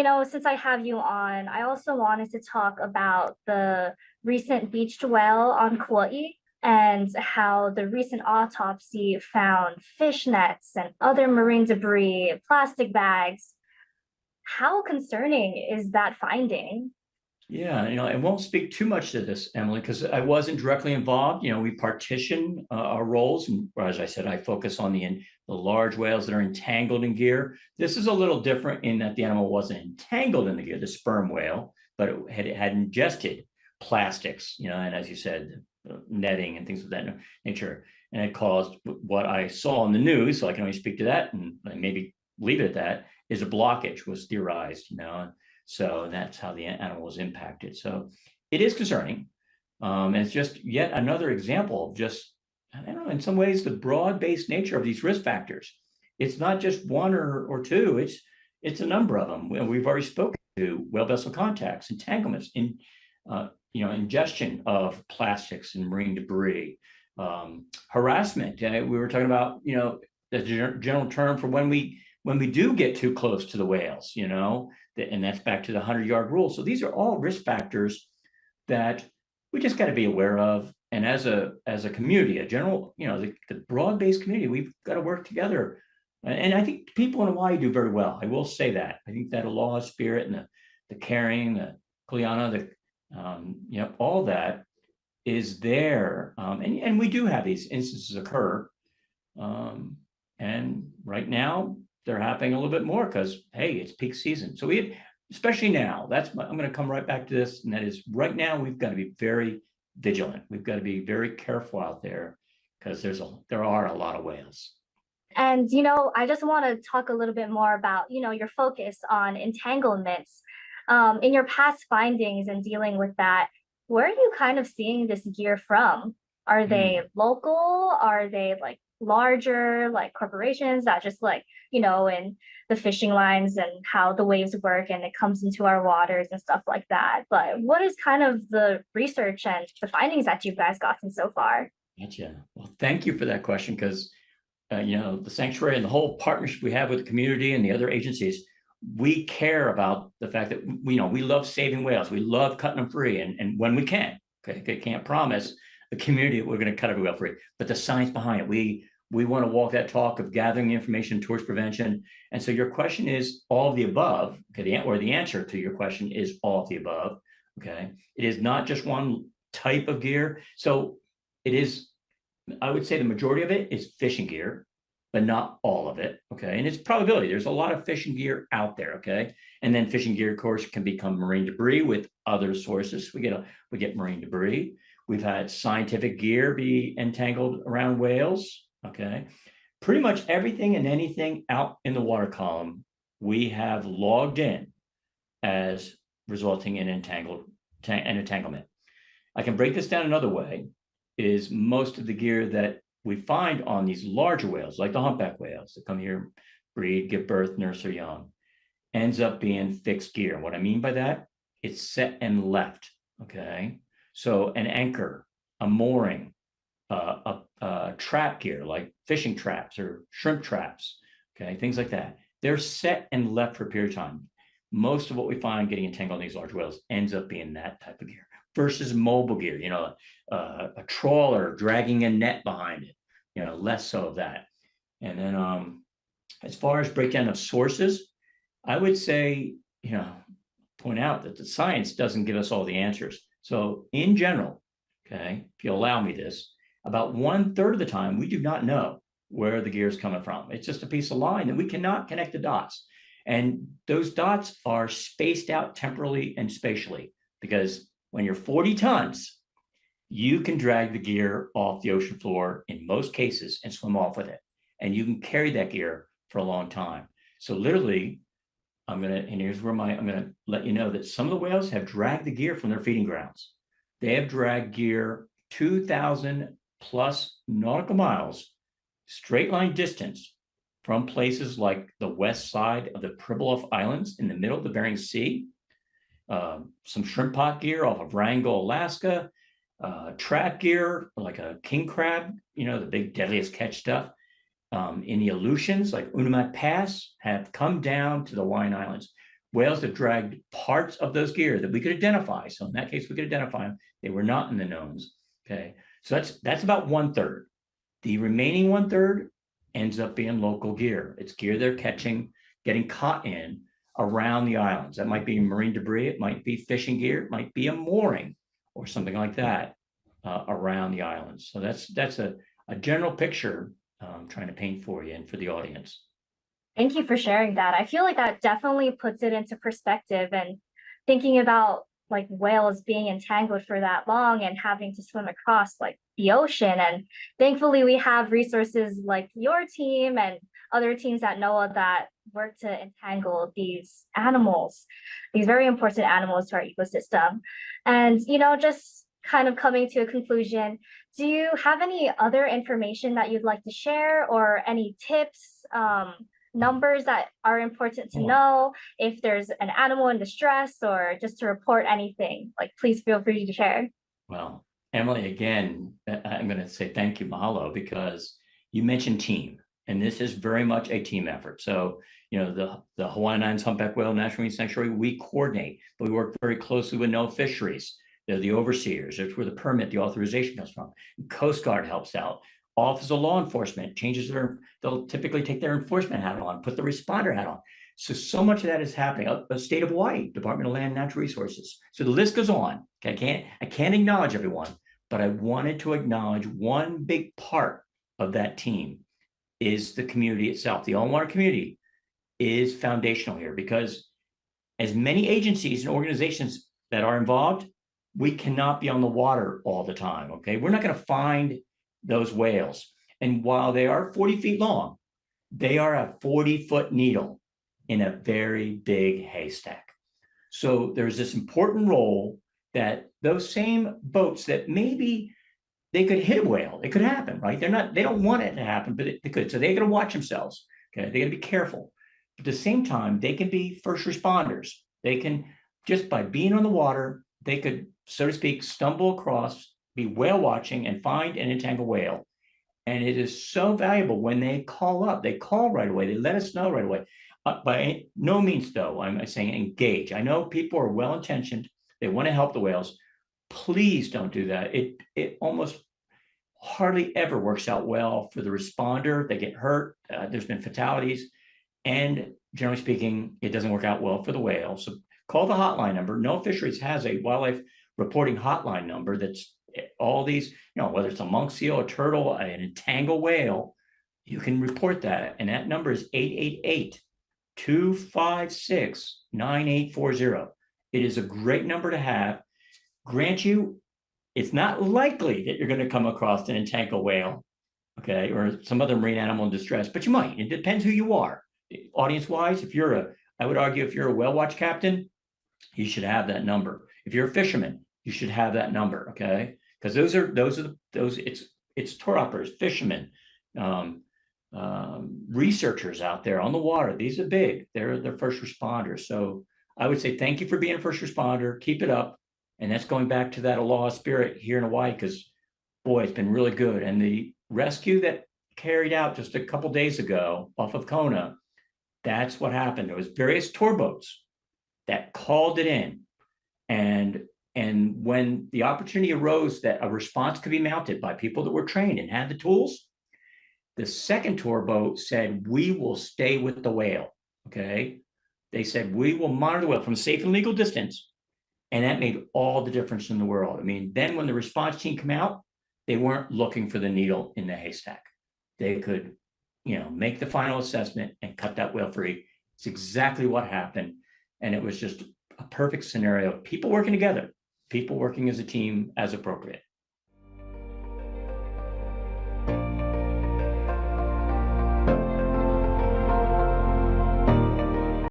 Since I have you on, I also wanted to talk about the recent beached whale on Kauai and how the recent autopsy found fish nets and other marine debris, plastic bags. How concerning is that finding? Yeah, I won't speak too much to this, Emily, because I wasn't directly involved. We partition our roles, and as I said, I focus on the large whales that are entangled in gear. This is a little different in that the animal wasn't entangled in the gear, the sperm whale, but it had ingested plastics, and as you said, netting and things of that nature, and it caused what I saw in the news. So I can only speak to that, and maybe leave it at that. Is a blockage was theorized, so that's how the animal was impacted. So it is concerning. And it's just yet another example of just, I don't know, in some ways, the broad-based nature of these risk factors. It's not just one or two, it's a number of them. We've already spoken to whale vessel contacts, entanglements, ingestion of plastics and marine debris, harassment. We were talking about, the general term for when we do get too close to the whales, and that's back to the 100-yard rule. So these are all risk factors that we just got to be aware of. And as a community, a general, the broad-based community, we've got to work together. And I think people in Hawaii do very well. I will say that. I think that aloha spirit and the caring, the kuleana, all that is there. And we do have these instances occur. And right now, they're happening a little bit more because, hey, it's peak season. So especially now, I'm going to come right back to this, and that is right now we've got to be very vigilant. We've got to be very careful out there because there are a lot of whales. And, I just want to talk a little bit more about, your focus on entanglements. In your past findings and dealing with that, where are you kind of seeing this gear from? Are they local? Are they like larger, like corporations that just in the fishing lines and how the waves work and it comes into our waters and stuff like that? But what is kind of the research and the findings that you guys gotten so far? Gotcha. Well, thank you for that question because the sanctuary and the whole partnership we have with the community and the other agencies, we care about the fact that we love saving whales. We love cutting them free, and when we can. Okay, they can't promise the community that we're going to cut every whale free, but the science behind it, we want to walk that talk of gathering the information towards prevention. And so your question is all of the above. Okay, the answer to your question is all of the above. Okay, it is not just one type of gear. So it is, I would say the majority of it is fishing gear, but not all of it. Okay. And it's probability. There's a lot of fishing gear out there. Okay. And then fishing gear, of course, can become marine debris with other sources. We get marine debris. We've had scientific gear be entangled around whales. Okay. Pretty much everything and anything out in the water column, we have logged in as resulting in entanglement. I can break this down another way. Is most of the gear that we find on these larger whales, like the humpback whales that come here, breed, give birth, nurse their young, ends up being fixed gear. What I mean by that, it's set and left. Okay. So an anchor, a mooring, a trap gear like fishing traps or shrimp traps, okay, things like that. They're set and left for a period of time. Most of what we find getting entangled in these large whales ends up being that type of gear versus mobile gear, a trawler dragging a net behind it, less so of that. And then as far as breakdown of sources, I would say, point out that the science doesn't give us all the answers. So in general, okay, if you allow me this, about 1/3 of the time, we do not know where the gear is coming from. It's just a piece of line that we cannot connect the dots. And those dots are spaced out temporally and spatially because when you're 40 tons, you can drag the gear off the ocean floor in most cases and swim off with it. And you can carry that gear for a long time. So literally, I'm going to let you know that some of the whales have dragged the gear from their feeding grounds. They have dragged gear 2,000 plus nautical miles, straight line distance from places like the west side of the Pribilof Islands in the middle of the Bering Sea, some shrimp pot gear off of Wrangell, Alaska, trap gear like a king crab, the big deadliest catch stuff. In the Aleutians, like Unamat Pass, have come down to the Hawaiian Islands. whales that dragged parts of those gear that we could identify. So in that case, we could identify them. They were not in the knowns. Okay. So that's about 1/3. The remaining 1/3 ends up being local gear. It's gear they're catching, getting caught in around the islands. That might be marine debris. It might be fishing gear. It might be a mooring or something like that around the islands. So that's a general picture I'm trying to paint for you and for the audience. Thank you for sharing that. I feel like that definitely puts it into perspective, and thinking about like whales being entangled for that long and having to swim across like the ocean. And thankfully we have resources like your team and other teams at NOAA that work to entangle these animals, these very important animals to our ecosystem. And just kind of coming to a conclusion, do you have any other information that you'd like to share, or any tips, numbers that are important to know if there's an animal in distress, or just to report anything? Like, please feel free to share. Well, Emily, again, I'm going to say thank you, mahalo, because you mentioned team, and this is very much a team effort. So, the Hawaiian Islands Humpback Whale National Marine Sanctuary, we coordinate, but we work very closely with NOAA Fisheries. They're the overseers. That's where the permit, the authorization comes from. Coast Guard helps out. Office of Law Enforcement they'll typically take their enforcement hat on, put the responder hat on. So much of that is happening. The state of Hawaii, Department of Land and Natural Resources. So the list goes on. Okay, I can't acknowledge everyone, but I wanted to acknowledge one big part of that team is the community itself. The on-water community is foundational here, because as many agencies and organizations that are involved, we cannot be on the water all the time. Okay, we're not going to find those whales. And while they are 40 feet long, they are a 40-foot needle in a very big haystack. So there's this important role that those same boats that maybe they could hit a whale, it could happen, right? They don't want it to happen, but it could. So they got to watch themselves. Okay, they got to be careful. But at the same time, they can be first responders. They can, just by being on the water, they could, so to speak, stumble across, be whale watching, and find an entangled whale. And it is so valuable when they call up. They call right away. They let us know right away. By no means, though, I'm saying engage. I know people are well-intentioned. They want to help the whales. Please don't do that. It almost hardly ever works out well for the responder. They get hurt. There's been fatalities. And generally speaking, it doesn't work out well for the whale. So call the hotline number. NOAA Fisheries has a wildlife reporting hotline number that's all these, whether it's a monk seal, a turtle, an entangled whale, you can report that. And that number is 888-256-9840. It is a great number to have. Grant you, it's not likely that you're going to come across an entangled whale, okay, or some other marine animal in distress, but you might. It depends who you are. Audience-wise, I would argue if you're a whale watch captain, you should have that number. If you're a fisherman, you should have that number, okay? Because it's tour operators, fishermen, researchers out there on the water. These are big. They're first responders. So I would say thank you for being a first responder. Keep it up. And that's going back to that aloha spirit here in Hawaii, because boy, it's been really good. And the rescue that carried out just a couple days ago off of Kona, that's what happened. There was various tour boats that called it in. And when the opportunity arose that a response could be mounted by people that were trained and had the tools, the second tour boat said, we will stay with the whale, okay? They said, we will monitor the whale from a safe and legal distance. And that made all the difference in the world. I mean, then when the response team came out, they weren't looking for the needle in the haystack. They could, make the final assessment and cut that whale free. It's exactly what happened. And it was just a perfect scenario. People working together, people working as a team as appropriate.